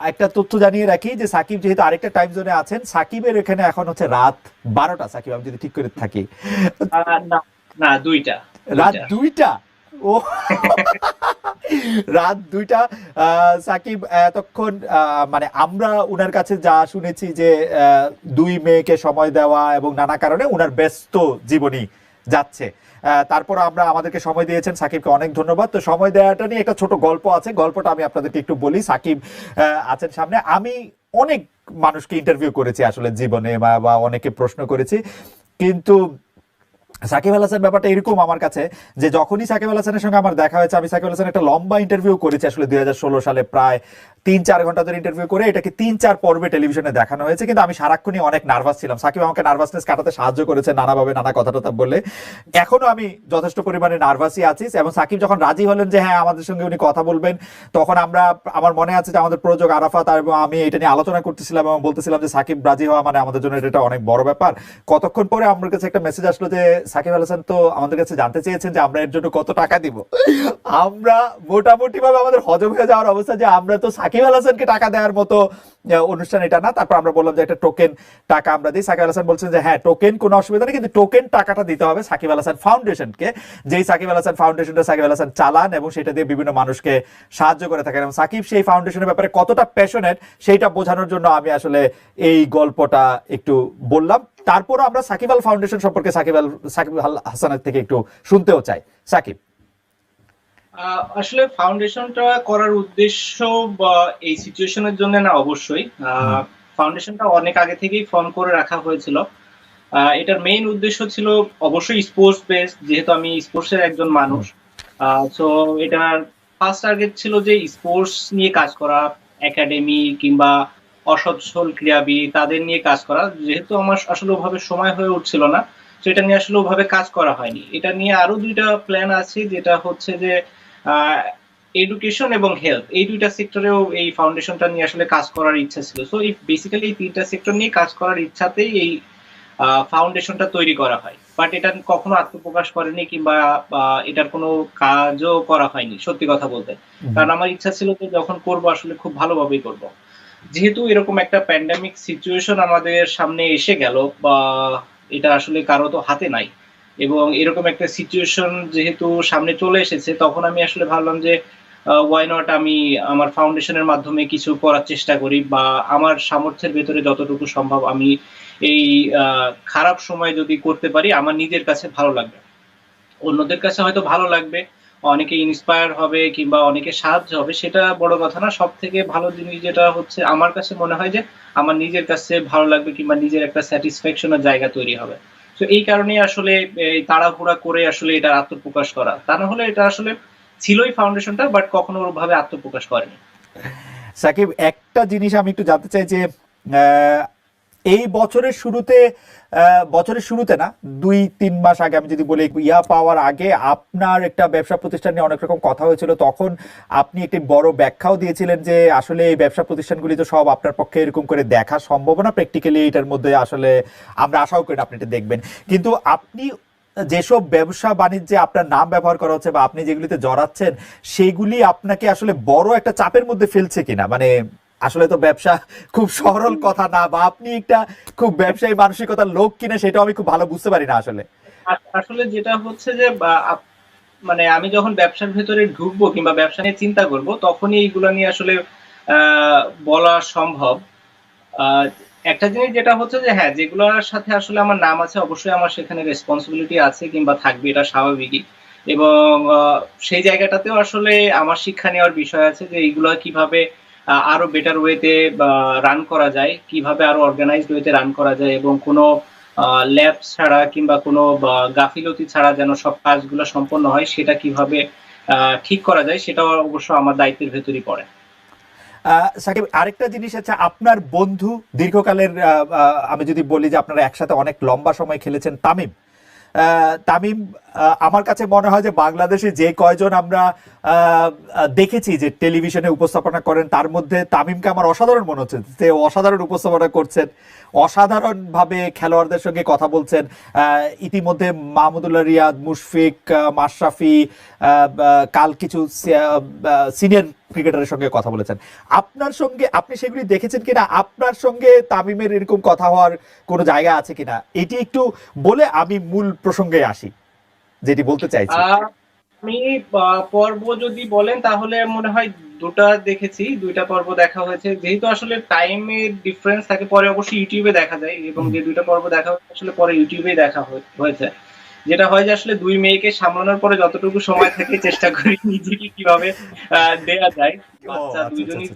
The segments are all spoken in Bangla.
একটা তথ্য জানিয়ে রাখি যে সাকিব যেহেতু আরেকটা টাইম জোনে আছেন, সাকিবের এখানে এখন হচ্ছে রাত 12টা, সাকিব আমি যদি ঠিক করে থাকি। না, না, দুইটা। রাত দুইটা। 2টা? ও, রাত 2টা। সাকিব এতক্ষণ মানে আমরা উনার কাছে যা শুনেছি যে দুই মেয়েকে সময় দেওয়া এবং নানা কারণে উনার ব্যস্ত জীবনী যাচ্ছে। তারপর আমরা আমাদেরকে সময় দিয়েছেন, সাকিবকে অনেক ধন্যবাদ। তো সময় দেওয়াটা নিয়ে একটা ছোট গল্প আছে, গল্পটা আমি আপনাদেরকে একটু বলি। সাকিব আছেন সামনে, আমি অনেক মানুষকে ইন্টারভিউ করেছি আসলে জীবনে, বা অনেকে প্রশ্ন করেছি, কিন্তু সাকিব আল হাসান ব্যাপারটা এরকম আমার কাছে যে যখনই সাকিব আল হাসানের সঙ্গে আমার দেখা হয়েছে, আমি সাকিব আল হাসান একটা লম্বা ইন্টারভিউ করেছি আসলে 2016 সালে, প্রায় 3-4 ঘন্টা ধরে ইন্টারভিউ করে এটাকে 3-4 পর্বে টেলিভিশনে দেখানো হয়েছে। কিন্তু আমি সারাক্ষণই অনেক নার্ভাস ছিলাম, সাকিব আমাকে নার্ভাসনেস কাটাতে সাহায্য করেছে নানাভাবে, নানা কথা টথা বলে। এখনো আমি যথেষ্ট পরিমাণে নার্ভাসই আছি। এবং সাকিব যখন রাজি হলেন যে হ্যাঁ আমাদের সঙ্গে উনি কথা বলবেন, তখন আমার মনে আছে যে আমাদের প্রযোজক আরাফাত আর আমি এটা নিয়ে আলোচনা করতেছিলাম এবং বলতেছিলাম যে সাকিব রাজি হওয়া মানে আমাদের জন্য এটা অনেক বড় ব্যাপার। কতক্ষণ পরে আমার কাছে একটা মেসেজ আসলো যে সাকিব আল হাসান তো আমাদের কাছে জানতে চেয়েছেন যে আমরা এর জন্য কত টাকা দিব। আমরা মোটামুটি ভাবে আমাদের হজম হয়ে যাওয়ার অবস্থা যে আমরা তো সাকিব আল হাসানকে টাকা দেওয়ার মতো অনুষ্ঠান এটা না। তারপর আমরা বললাম যে একটা টোকেন টাকা আমরা দিই। সাকিব আল হাসান বলছেন যে হ্যাঁ টোকেন কোনো অসুবিধা নেই, কিন্তু টোকেন টাকাটা দিতে হবে সাকিব আল হাসান ফাউন্ডেশনকে, যেই সাকিব আল হাসান ফাউন্ডেশনটা সাকিব আল হাসান চালান এবং সেটা দিয়ে বিভিন্ন মানুষকে সাহায্য করে থাকেন। এবং সাকিব সেই ফাউন্ডেশনের ব্যাপারে কতটা প্যাশনেট সেইটা বোঝানোর জন্য আমি আসলে এই গল্পটা একটু বললাম। তারপর আমরা সাকিব আল ফাউন্ডেশন সম্পর্কে সাকিব আল হাসানের থেকে একটু শুনতেও চাই। সাকিব, আসলে ফাউন্ডেশনটা করার উদ্দেশ্য বা এই সিচুয়েশনের জন্য না, অবশ্যই ফাউন্ডেশনটা অনেক আগে থেকেই ফর্ম করে রাখা হয়েছিল। এটার মেইন উদ্দেশ্য ছিল অবশ্যই স্পোর্টস বেসড, যেহেতু আমি স্পোর্টসের একজন মানুষ। সো এটার ফার্স্ট টার্গেট ছিল যে স্পোর্টস নিয়ে কাজ করা, একাডেমি কিংবা অসচ্ছল ক্রীড়াবিদ তাদের নিয়ে কাজ করা। যেহেতু আমার আসলে ওভাবে সময় হয়ে উঠছিল না, তো এটা নিয়ে আসলে ওভাবে কাজ করা হয়নি। এটা নিয়ে আরো দুইটা প্ল্যান আছে, যেটা হচ্ছে যে এডুকেশন এবং হেলথ, এই দুইটা সেক্টরেও এই ফাউন্ডেশনটা নিয়ে আসলে কাজ করার ইচ্ছা ছিল। সো এই বেসিক্যালি এই তিনটা সেক্টর নিয়ে কাজ করার ইচ্ছাতেই এই ফাউন্ডেশনটা তৈরি করা হয়। বাট এটা কখনো আত্মপ্রকাশ করেনি কিংবা এটার কোনো কাজও করা হয়নি, সত্যি কথা বলতে। কারণ আমার ইচ্ছা ছিল যে যখন করব আসলে খুব ভালোভাবেই করব। যেহেতু এরকম একটা প্যান্ডামিক সিচুয়েশন আমাদের সামনে এসে গেল, বা এটা আসলে কারো তো হাতে নাই, এবং এরকম একটা সিচুয়েশন যেহেতু সামনে চলে এসেছে, তখন আমি আসলে ভাবলাম যে ওয়াই নট আমি আমার ফাউন্ডেশনের মাধ্যমে কিছু করার চেষ্টা করি, বা আমার সামর্থ্যের ভেতরে যতটুকু সম্ভব আমি এই খারাপ সময় যদি করতে পারি, আমার নিজের কাছে ভালো লাগবে, অন্যদের কাছে হয়তো ভালো লাগবে, অনেকে ইন্সপায়ার হবে কিংবা অনেকে সাহায্য হবে, সেটা বড় কথা না। সব থেকে ভালো জিনিস যেটা হচ্ছে আমার কাছে মনে হয় যে আমার নিজের কাছে ভালো লাগবে কিংবা নিজের একটা স্যাটিসফ্যাকশনের জায়গা তৈরি হবে। তো এই কারণেই আসলে এই তাড়াহুড়া করে আসলে এটা আত্মপ্রকাশ করা, তা না হলে এটা আসলে ছিলই ফাউন্ডেশনটা, বাট কখনো ওভাবে আত্মপ্রকাশ করেনি। সাকিব, একটা জিনিস আমি একটু জানতে চাই যে আহ, এই বছরের শুরুতে না, 2-3 মাস আগে আমি যদি বলি, ইয়া পাওয়ার আগে আপনার একটা ব্যবসা প্রতিষ্ঠান নিয়ে অনেক রকম কথা হয়েছিল। তখন আপনি একটি বড় ব্যাখ্যাও দিয়েছিলেন যে আসলে এই ব্যবসা প্রতিষ্ঠানগুলি তো সব আপনার পক্ষে এরকম করে দেখা সম্ভব না, প্র্যাকটিক্যালি এটার মধ্যে আসলে আমরা আশাও করি না আপনি এটা দেখবেন। কিন্তু আপনি যেসব ব্যবসা বাণিজ্যে আপনার নাম ব্যবহার করা হচ্ছে বা আপনি যেগুলিতে জড়াচ্ছেন, সেগুলি আপনাকে আসলে বড় একটা চাপের মধ্যে ফেলছে কিনা? মানে আসলে তো ব্যবসা খুব সরল কথা না, বা আপনি একটা খুব ব্যবসায়ী মানসিকতার লোক কিনা সেটাও আমি খুব ভালো বুঝতে পারি না আসলে। আসলে যেটা হচ্ছে যে মানে আমি যখন ব্যবসার ভেতরে ঢুকবো কিংবা ব্যবসা নিয়ে চিন্তা করব, তখনই এইগুলো নিয়ে আসলে আহ, বলা সম্ভব। আহ, একটা জিনিস যেটা হচ্ছে যে হ্যাঁ, যেগুলোর সাথে আসলে আমার নাম আছে, অবশ্যই আমার সেখানে রেসপন্সিবিলিটি আছে কিংবা থাকবে, এটা স্বাভাবিকই। এবং সেই জায়গাটাতেও আসলে আমার শিক্ষা নেওয়ার বিষয় আছে যে এইগুলো কিভাবে আরো বেটার ওয়েতে রান করা যায়, কিভাবে আরো অর্গানাইজড ওয়েতে রান করা যায়, এবং কোনো ল্যাব ছাড়া কিংবা কোনো গাফিলতি ছাড়া যেন সব কাজগুলো সম্পন্ন হয়, সেটা কিভাবে ঠিক করা যায়, সেটাও অবশ্য আমার দায়িত্বের ভেতরই পড়ে। সাকিব, আরেকটা জিনিস আছে, আপনার বন্ধু দীর্ঘকালের, আমি যদি বলি যে আপনারা একসাথে অনেক লম্বা সময় খেলেছেন, তামিম। তামিম, আমার কাছে মনে হয় যে বাংলাদেশে যে কয়জন আমরা দেখেছি যে টেলিভিশনে উপস্থাপনা করেন, তার মধ্যে তামিমকে আমার অসাধারণ মনে হচ্ছে। যে অসাধারণ উপস্থাপনা করছেন, অসাধারণভাবে খেলোয়াড়দের সঙ্গে কথা বলছেন। ইতিমধ্যে মাহমুদুল্লাহ রিয়াদ, মুশফিক, মাশরাফি, কাল কিছু সিনিয়র ক্রিকেটারের সঙ্গে কথা বলেছেন, আপনার সঙ্গে আপনি সেগুলি দেখেছেন কিনা, আপনার সঙ্গে তামিমের এরকম কথা হওয়ার কোনো জায়গা আছে কিনা, এটি একটু বলে আমি মূল প্রসঙ্গে আসি যেটি বলতে চাইছি। আমি পর্ব যদি বলেন তাহলে মনে হয় দুইটা পর্ব দেখা হয়েছে, যেহেতু আসলে টাইমের ডিফারেন্স থাকে, পরে অবশ্যই ইউটিউবে দেখা যায়, এবং যে দুইটা পর্ব দেখা হয়েছে আসলে পরে ইউটিউবেই দেখা হয়েছে। যেটা হয় যে আসলে দুই মেয়েকে সামলানোর পরে যতটুকু সময় থাকে চেষ্টা করি নিজেকে কিভাবে দেয়া যায়। বাচ্চা দুইজনই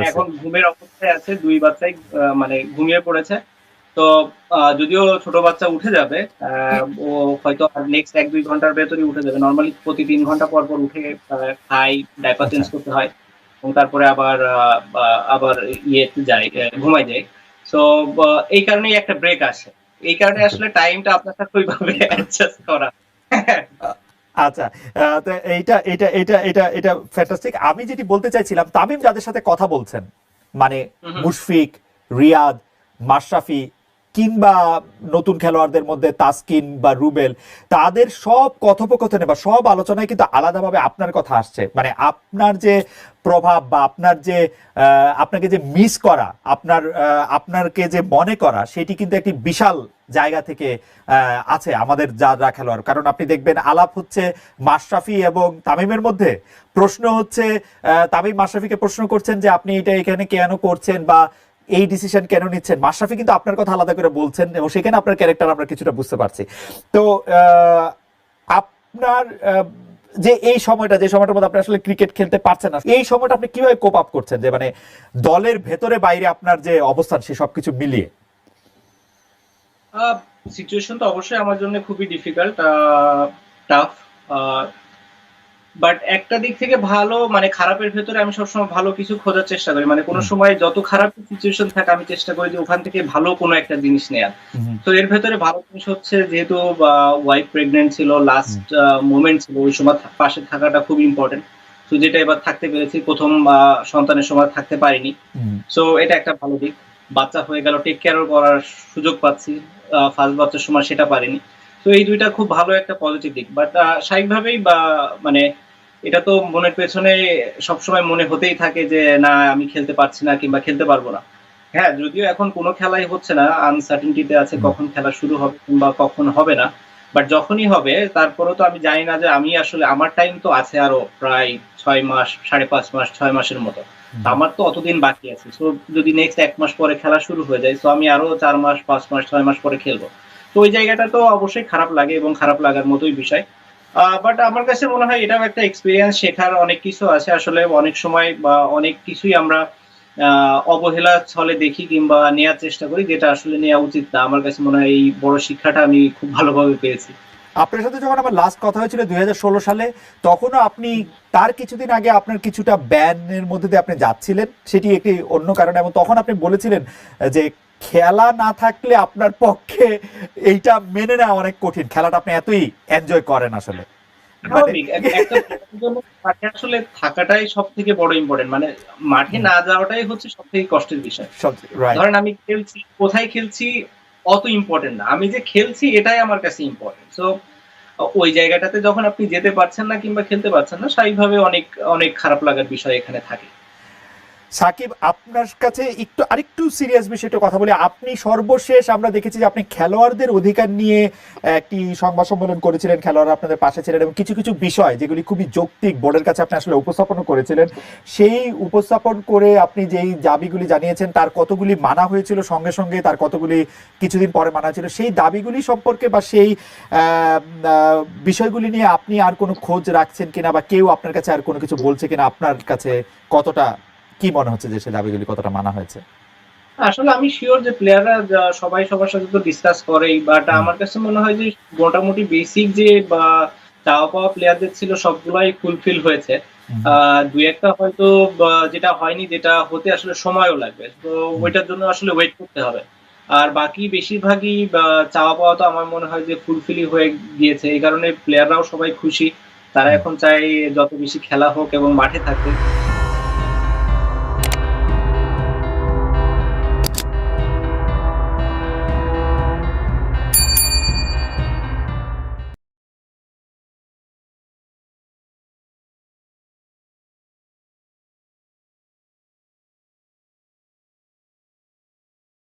এখন ঘুমের অবস্থায় আছে, দুই বাচ্চাই মানে ঘুমিয়ে পড়েছে। তো যদিও ছোট বাচ্চা উঠে যাবে, ও হয়তো নেক্সট 1-2 ঘন্টার ভেতরে উঠে যাবে। নর্মালি প্রতি 3 ঘন্টা পর পর উঠে খাই, ডাইপার চেঞ্জ করতে হয়, এবং তারপরে আবার ইয়েতে যায়, ঘুমায় যায়। সো এই কারণেই একটা ব্রেক আসে, এই কারণে আসলে টাইমটা আপনার সাথে ওইভাবে অ্যাডজাস্ট করা। আচ্ছা, তো এইটা এটা এটা এটা এটা ফ্যান্টাস্টিক। আমি যেটি বলতে চাইছিলাম, তামিম যাদের সাথে কথা বলছেন, মানে মুশফিক, রিয়াদ, মাশরাফি কিংবা নতুন খেলোয়াড়দের মধ্যে তাসকিন বা রুবেল, তাদের সব কথোপকথনে বা সব আলোচনায় কিন্তু আলাদাভাবে আপনার কথা আসছে। মানে আপনার যে প্রভাব বা আপনার যে আপনাকে যে মিস করা, আপনাকে যে মনে করা, সেটি কিন্তু একটি বিশাল জায়গা থেকে আছে আমাদের যারা খেলোয়াড়। কারণ আপনি দেখবেন আলাপ হচ্ছে মাশরাফি এবং তামিমের মধ্যে, প্রশ্ন হচ্ছে তামিম মাশরাফিকে প্রশ্ন করছেন যে আপনি এটা এখানে কেন করছেন বা এই ডিসিশন কেন নিচ্ছেন। মাশরাফি কিন্তু আপনার কথা আলাদা করে বলছেন এবং সেখানে আপনার ক্যারেক্টার আমরা কিছুটা বুঝতে পারছি। তো আপনার যে এই সময়টা, যে সময়টার মধ্যে আপনি আসলে ক্রিকেট খেলতে পারছেন না, এই সময়টা আপনি কিভাবে কোপ আপ করছেন, যে মানে দলের ভেতরে বাইরে আপনার যে অবস্থান সে সবকিছু মিলিয়ে? সিচুয়েশন তো অবশ্যই আমার জন্য খুবই ডিফিকাল্ট, টাফ, বাট একটা দিক থেকে ভালো, মানে খারাপের ভেতরে আমি সবসময় ভালো কিছু খোঁজার চেষ্টা করি। মানে কোনো সময় যত খারাপ সিচুয়েশন থাকে আমি চেষ্টা করি যে ওখান থেকে ভালো কোনো একটা জিনিস নেয়ার। তো এর ভেতরে ভালো জিনিস হচ্ছে, যেহেতু ওয়াইফ প্রেগনেন্ট ছিল, লাস্ট মোমেন্ট ছিল, ওই সময় পাশে থাকাটা খুব ইম্পর্টেন্ট। তো যেটা এবার থাকতে পেরেছি, প্রথম সন্তানের সময় থাকতে পারিনি, সো এটা একটা ভালো দিক। বাচ্চা হয়ে গেল, টেক কেয়ারও করার সুযোগ পাচ্ছি, ফার্স্ট বাচ্চার সময় সেটা পারিনি। তো এই দুইটা খুব ভালো একটা পজিটিভ দিক। বাট স্বাভাবিকভাবেই মানে এটা তো মনের পেছনে সবসময় মনে হতেই থাকে যে না আমি খেলতে পারছি না কিংবা খেলতে পারবো না। হ্যাঁ, যদিও এখন কোনো খেলাই হচ্ছে না, আনসার্টেনটিতে আছে কখন খেলা শুরু হবে কিংবা কখন হবে না। বাট যখনই হবে তারপরেও তো আমি জানি না যে আমি আসলে, আমার টাইম তো আছে আরো প্রায় 6 মাস, 5.5 মাস, 6 মাসের মতো। আমার তো অতদিন বাকি আছে। সো যদি নেক্সট 1 মাস পরে খেলা শুরু হয়ে যায়, সো আমি আরো 4 মাস, 5 মাস, 6 মাস পরে খেলবো। তো ওই জায়গাটা তো অবশ্যই খারাপ লাগে এবং খারাপ লাগার মতোই বিষয়। বাট আমার কাছে মনে হয় এটাও একটা এক্সপিরিয়েন্স, শেখার অনেক কিছু আছে। আসলে অনেক সময় বা অনেক কিছুই আমরা অবহেলা ছলে দেখি কিংবা নেওয়ার চেষ্টা করি, যেটা আসলে নেওয়া উচিত না। আমার কাছে মনে হয় এই বড় শিক্ষাটা আমি খুব ভালোভাবে পেয়েছি। আপনার সাথে যখন আমার লাস্ট কথা হয়েছিল 2016 সালে, তখনও আপনি তার কিছুদিন আগে আপনার কিছুটা ব্যানের মধ্যে দিয়ে আপনি যাচ্ছিলেন, সেটি একটি অন্য কারণে, এবং তখন আপনি বলেছিলেন যে খেলা না থাকলে আপনার পক্ষে এইটা মেনে নেওয়া অনেক কঠিন, খেলাটা আপনি এতই এনজয় করেন আসলে। আসলে থাকাটাই সব থেকে বড় ইম্পর্টেন্ট, মানে মাঠে না যাওয়াটাই হচ্ছে সব থেকে কষ্টের বিষয়। ধরেন আমি খেলছি, কোথায় খেলছি অত ইম্পর্টেন্ট না, আমি যে খেলছি এটাই আমার কাছে ইম্পর্টেন্ট। সো ওই জায়গাটাতে যখন আপনি যেতে পারছেন না কিংবা খেলতে পারছেন না, স্বাভাবিকভাবে অনেক অনেক খারাপ লাগার বিষয় এখানে থাকে। সাকিব, আপনার কাছে আরেকটু সিরিয়াস বিষয়টা কথা বলি। আপনি সর্বশেষ আমরা দেখেছি যে আপনি খেলোয়াড়দের অধিকার নিয়ে একটি সংবাদ সম্মেলন করেছিলেন, খেলোয়াড়রা আপনাদের পাশে ছিলেন এবং কিছু কিছু বিষয় যেগুলি খুবই যৌক্তিক বোর্ডের কাছে আপনি আসলে উপস্থাপন করেছিলেন। সেই উপস্থাপন করে আপনি যেই দাবিগুলি জানিয়েছেন তার কতগুলি মানা হয়েছিল সঙ্গে সঙ্গে, তার কতগুলি কিছুদিন পরে মানা হয়েছিল, সেই দাবিগুলি সম্পর্কে বা সেই বিষয়গুলি নিয়ে আপনি আর কোনো খোঁজ রাখছেন কিনা, বা কেউ আপনার কাছে আর কোনো কিছু বলছে কিনা, আপনার কাছে কতটা কি মনে হচ্ছে যে সে দাবিগুলি কতটা মানা হয়েছে? আসলে আমি শিওর যে প্লেয়াররা সবাই সবার সাথে তো ডিসকাস করেই, বাট আমার কাছে মনে হয় যে মোটামুটি বেসিক যে চাওয়া পাওয়া প্লেয়ারদের ছিল সবগুলাই ফুলফিল হয়েছে। দুই একটা হয়তো যেটা হয়নি, যেটা হতে আসলে সময়ও লাগবে, তো ওইটার জন্য আসলে ওয়েট করতে হবে। আর বাকি বেশিরভাগই চাওয়া পাওয়া তো আমার মনে হয় যে ফুলফিলই হয়ে গিয়েছে। এই কারণে প্লেয়াররাও সবাই খুশি, তারা এখন চায় যত বেশি খেলা হোক এবং মাঠে থাকতে।